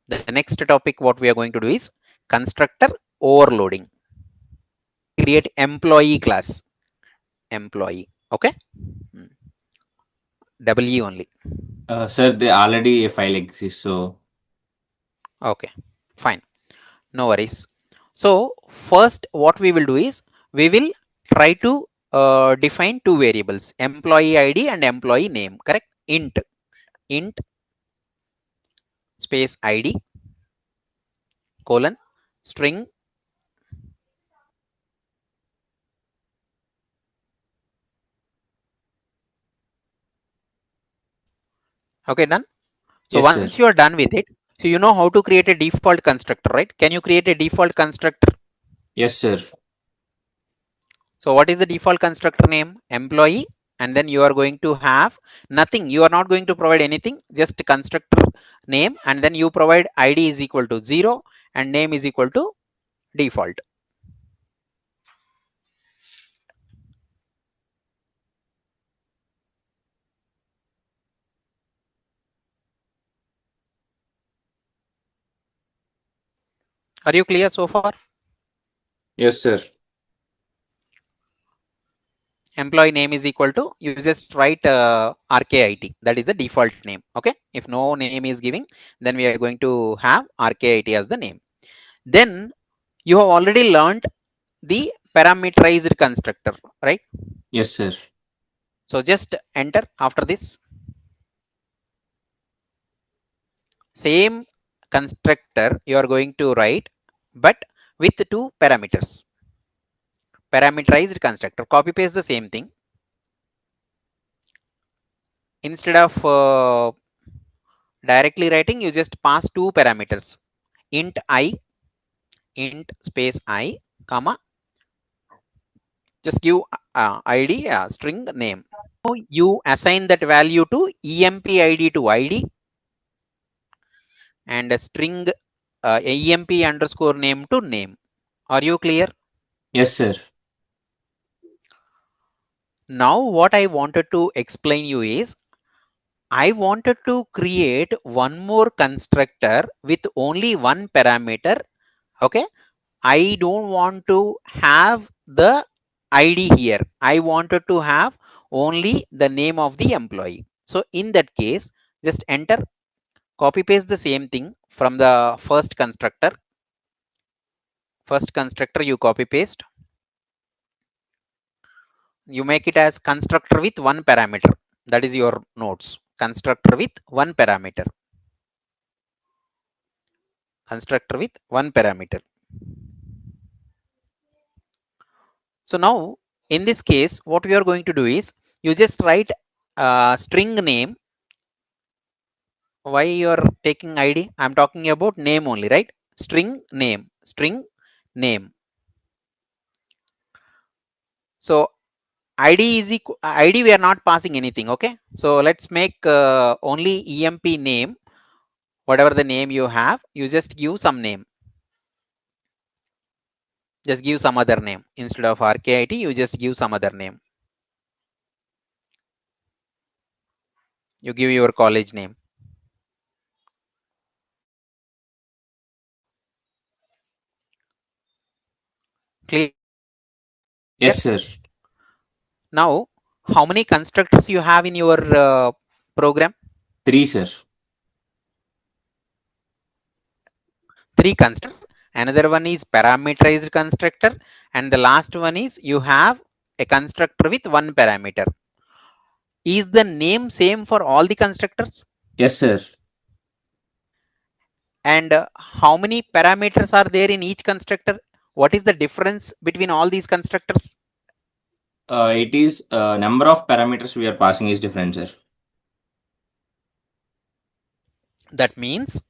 The next topic what we are going to do is constructor overloading. Create employee class. Employee. Okay. W only. Sir, they already a file exists, so Okay. Fine. No worries. So first what we will do is we will try to define two variables, employee ID and employee name. Correct. Int space ID colon string. Okay, done. So yes, sir. once you are done with it, so you know how to create a default constructor, right? Can you create a default constructor? Yes, sir. So what is the default constructor name? Employee, and then you are going to have nothing. You are not going to provide anything, just constructor name, and then you provide ID is equal to 0 and name is equal to default. Are you clear so far? Yes, sir. Employee name is equal to, you just write RKIT, that is the default name. Okay, if no name is giving, then we are going to have RKIT as the name. Then you have already learned the parameterized constructor, right? Yes, sir. So just enter after this. Same constructor you are going to write, but with two parameters. Parameterized constructor. Copy paste the same thing. Instead of directly writing, you just pass two parameters. Int I, int space I, comma, just give ID, string name. You assign that value to emp ID to ID and a string emp underscore name to name. Are you clear? Yes, sir. Now what I wanted to explain you is I wanted to create one more constructor with only one parameter. Okay. I don't want to have the ID here. I wanted to have only the name of the employee. So in that case, just enter, copy paste the same thing from the first constructor. First constructor you copy paste. You make it as constructor with one parameter. That is your notes. Constructor with one parameter. Constructor with one parameter. So now in this case, what we are going to do is you just write string name. Why you are taking ID? I'm talking about name only, right? String name. So ID is equal, ID we are not passing anything. Okay. So let's make only EMP name. Whatever the name you have, you just give some name. Just give some other name. Instead of RKIT, you just give some other name. You give your college name. Clear? Yes, sir. Now, how many constructors you have in your program? 3, sir. Three constructor. Another one is parameterized constructor, and the last one is you have a constructor with one parameter. Is the name same for all the constructors? Yes, sir. And how many parameters are there in each constructor? What is the difference between all these constructors? It is number of parameters we are passing is different, sir. That means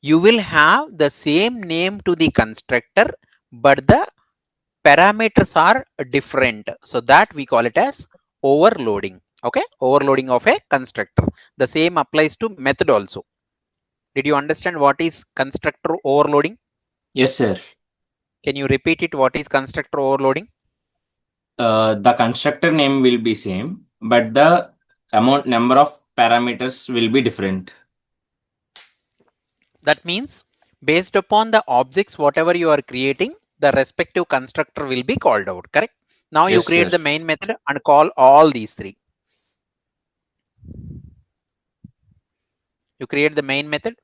you will have the same name to the constructor, but the parameters are different. So that we call it as overloading. Okay, overloading of a constructor. The same applies to method also. Did you understand what is constructor overloading? Yes, sir. Can you repeat it? What is constructor overloading? The constructor name will be same, but the amount number of parameters will be different. That means based upon the objects whatever you are creating, the respective constructor will be called out, correct? Now you Yes, create sir. the main method and call all these three. You create the main method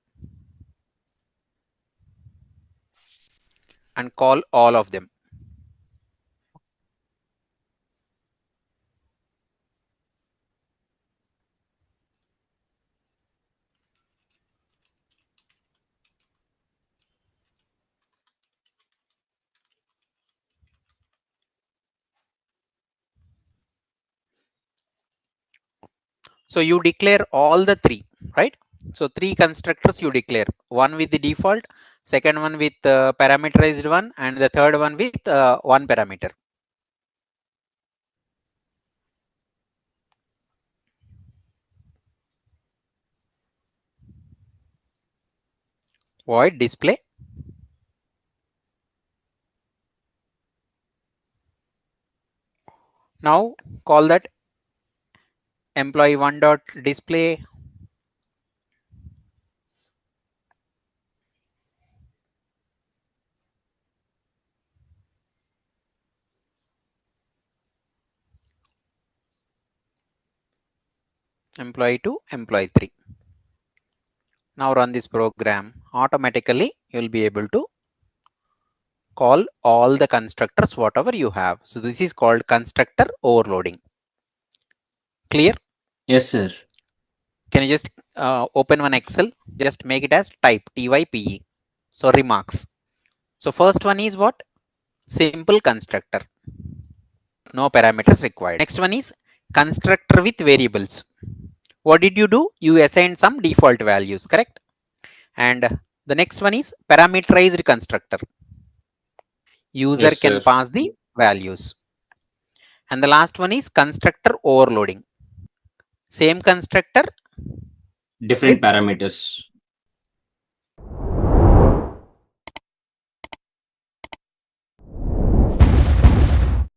and call all of them. So you declare all the three, right? So three constructors you declare, one with the default, second one with parameterized one, and the third one with one parameter. Void display. Now call that employee one dot display, employee two, employee three. Now run this program. Automatically you will be able to call all the constructors whatever you have. So this is called constructor overloading. Clear? Yes, sir. Can you just open one Excel? Just make it as type type. So remarks. So first one is what? Simple constructor. No parameters required. Next one is constructor with variables. What did you do? You assigned some default values, correct? And the next one is parameterized constructor. User Yes, can sir. pass the values. And the last one is constructor overloading. Same constructor with Different parameters.